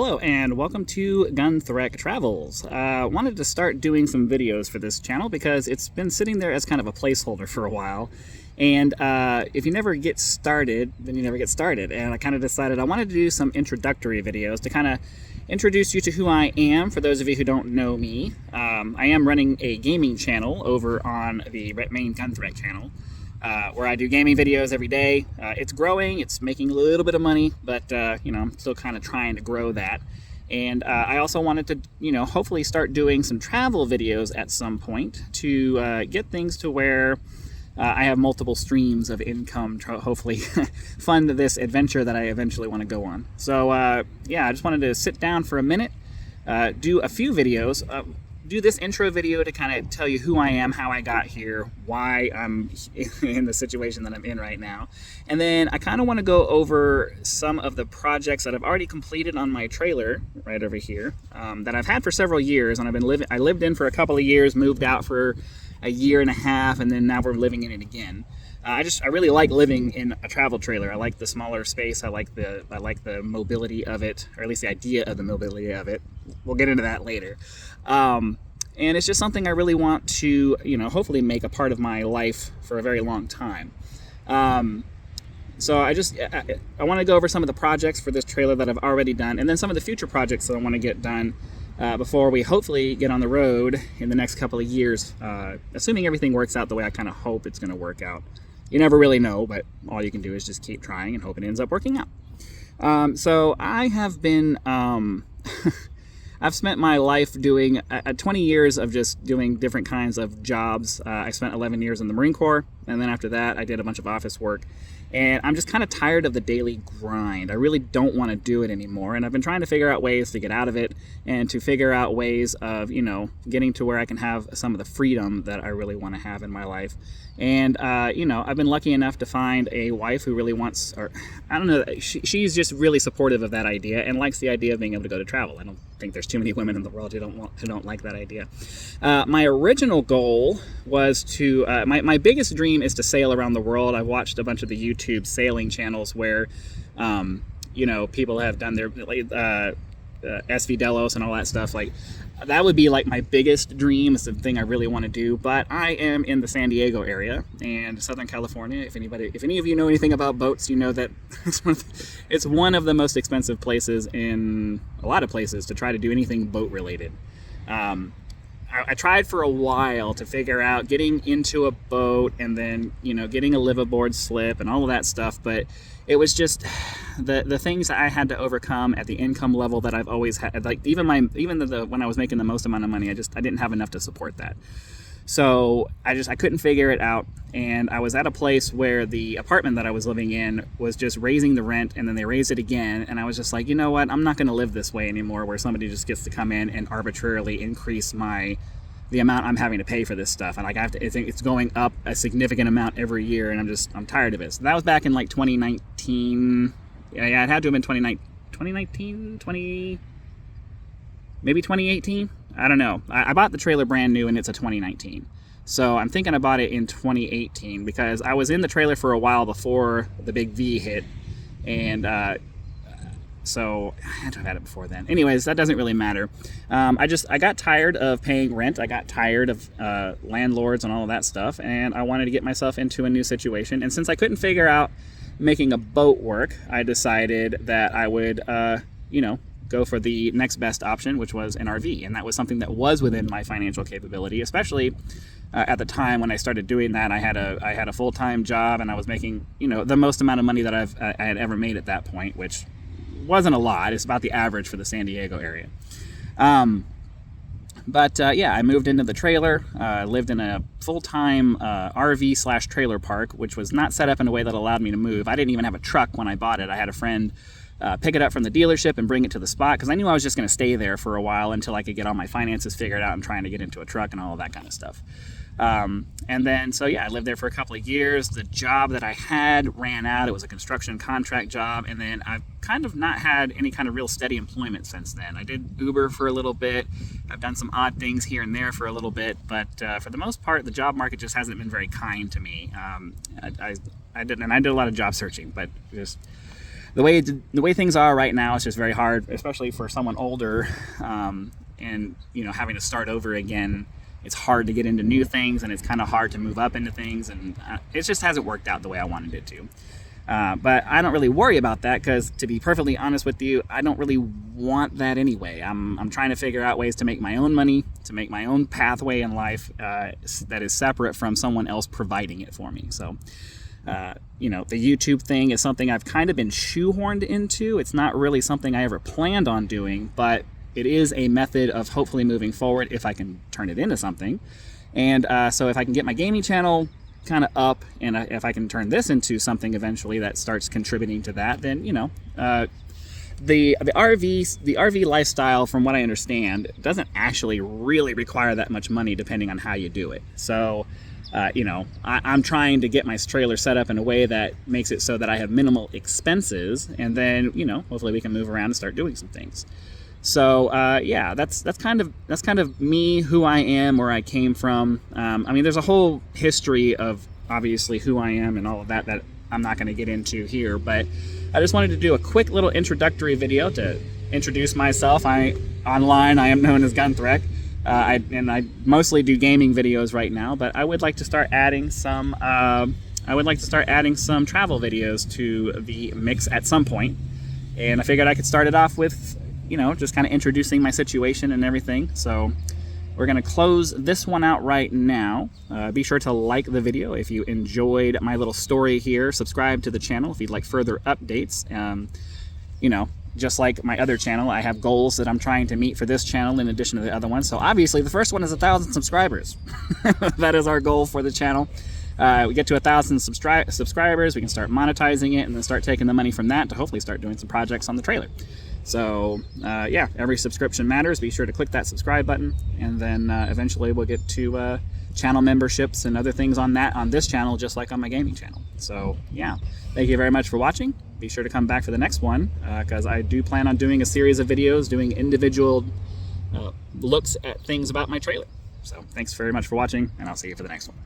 Hello and welcome to Gunthrek Travels. Wanted to start doing some videos for this channel because it's been sitting there as kind of a placeholder for a while. And if you never get started, then you never get started. And I kind of decided I wanted to do some introductory videos to kind of introduce you to who I am. For those of you who don't know me, I am running a gaming channel over on the main Gunthrek channel. Where I do gaming videos every day. It's growing, it's making a little bit of money, but you know, I'm still kind of trying to grow that. And I also wanted to, you know, hopefully start doing some travel videos at some point to get things to where I have multiple streams of income to hopefully fund this adventure that I eventually want to go on. So yeah, I just wanted to sit down for a minute, do a few videos. Do this intro video to kind of tell you who I am, how I got here, why I'm in the situation that I'm in right now. And then I kind of want to go over some of the projects that I've already completed on my trailer right over here that I've had for several years. And I lived in for a couple of years, moved out for a year and a half, and then now we're living in it again. I really like living in a travel trailer. I like the smaller space. I like the mobility of it, or at least the idea of the mobility of it. We'll get into that later. And it's just something I really want to, you know, hopefully make a part of my life for a very long time. So I want to go over some of the projects for this trailer that I've already done, and then some of the future projects that I want to get done before we hopefully get on the road in the next couple of years, assuming everything works out the way I kind of hope it's going to work out. You never really know, but all you can do is just keep trying and hope it ends up working out. So I have been, I've spent my life doing 20 years of just doing different kinds of jobs. I spent 11 years in the Marine Corps, and then after that I did a bunch of office work. And I'm just kind of tired of the daily grind. I really don't want to do it anymore. And I've been trying to figure out ways to get out of it and to figure out ways of, you know, getting to where I can have some of the freedom that I really want to have in my life. And, you know, I've been lucky enough to find a wife who really wants, or I don't know, she's just really supportive of that idea and likes the idea of being able to go to travel. I don't think there's too many women in the world who don't like that idea. My original goal was to, my biggest dream is to sail around the world. I've watched a bunch of the YouTube sailing channels where, you know, people have done their, SV Delos and all that stuff. Like, that would be like my biggest dream. It's the thing I really want to do. But I am in the San Diego area and Southern California. If any of you know anything about boats, you know that it's one of the most expensive places in a lot of places to try to do anything boat related. I tried for a while to figure out getting into a boat and then, you know, getting a liveaboard slip and all of that stuff, but it was just the things that I had to overcome at the income level that I've always had. Like even when I was making the most amount of money, I didn't have enough to support that. So I couldn't figure it out, and I was at a place where the apartment that I was living in was just raising the rent, and then they raised it again, and I was just like, you know what, I'm not going to live this way anymore, where somebody just gets to come in and arbitrarily increase the amount I'm having to pay for this stuff, and like I think it's going up a significant amount every year, and I'm tired of it. So that was back in like 2019. Yeah, it had to have been 2019, maybe 2018. I don't know. I bought the trailer brand new and it's a 2019. So I'm thinking I bought it in 2018 because I was in the trailer for a while before the big V hit. And so I had to have had it before then. Anyways, that doesn't really matter. I got tired of paying rent. I got tired of landlords and all of that stuff. And I wanted to get myself into a new situation. And since I couldn't figure out making a boat work, I decided that I would, you know, go for the next best option, which was an RV. And that was something that was within my financial capability, especially at the time when I started doing that. I had a full-time job and I was making, you know, the most amount of money that I had ever made at that point, which wasn't a lot. It's about the average for the San Diego area. Yeah, I moved into the trailer, lived in a full-time RV/trailer park, which was not set up in a way that allowed me to move. I didn't even have a truck when I bought it. I had a friend pick it up from the dealership and bring it to the spot because I knew I was just going to stay there for a while until I could get all my finances figured out and trying to get into a truck and all of that kind of stuff. And then, so yeah, I lived there for a couple of years. The job that I had ran out. It was a construction contract job. And then I've kind of not had any kind of real steady employment since then. I did Uber for a little bit. I've done some odd things here and there for a little bit. But for the most part, the job market just hasn't been very kind to me. I did a lot of job searching, but just the way things are right now, it's just very hard, especially for someone older, and having to start over again. It's hard to get into new things, and it's kind of hard to move up into things, and it just hasn't worked out the way I wanted it to. But I don't really worry about that, because to be perfectly honest with you, I don't really want that anyway. I'm trying to figure out ways to make my own money, to make my own pathway in life that is separate from someone else providing it for me. So, the YouTube thing is something I've kind of been shoehorned into. It's not really something I ever planned on doing, but it is a method of hopefully moving forward if I can turn it into something. And so if I can get my gaming channel kind of up, and if I can turn this into something eventually that starts contributing to that, then the RV lifestyle, from what I understand, doesn't actually really require that much money depending on how you do it. So I'm trying to get my trailer set up in a way that makes it so that I have minimal expenses, and then hopefully we can move around and start doing some things. So that's kind of me, who I am, where I came from. There's a whole history of obviously who I am and all of that I'm not going to get into here, but I just wanted to do a quick little introductory video to introduce myself. Online I am known as Gunthrek, and I mostly do gaming videos right now, but I would like to start adding some travel videos to the mix at some point, and I figured I could start it off with just kind of introducing my situation and everything. So we're going to close this one out right now. Be sure to like the video if you enjoyed my little story here. Subscribe to the channel if you'd like further updates. Just like my other channel, I have goals that I'm trying to meet for this channel in addition to the other ones. So obviously the first one is 1,000 subscribers. That is our goal for the channel. We get to 1,000 subscribers, we can start monetizing it, and then start taking the money from that to hopefully start doing some projects on the trailer. So every subscription matters. Be sure to click that subscribe button, and then eventually we'll get to channel memberships and other things on this channel, just like on my gaming channel. So thank you very much for watching. Be sure to come back for the next one, because I do plan on doing a series of videos doing individual looks at things about my trailer. So thanks very much for watching, and I'll see you for the next one.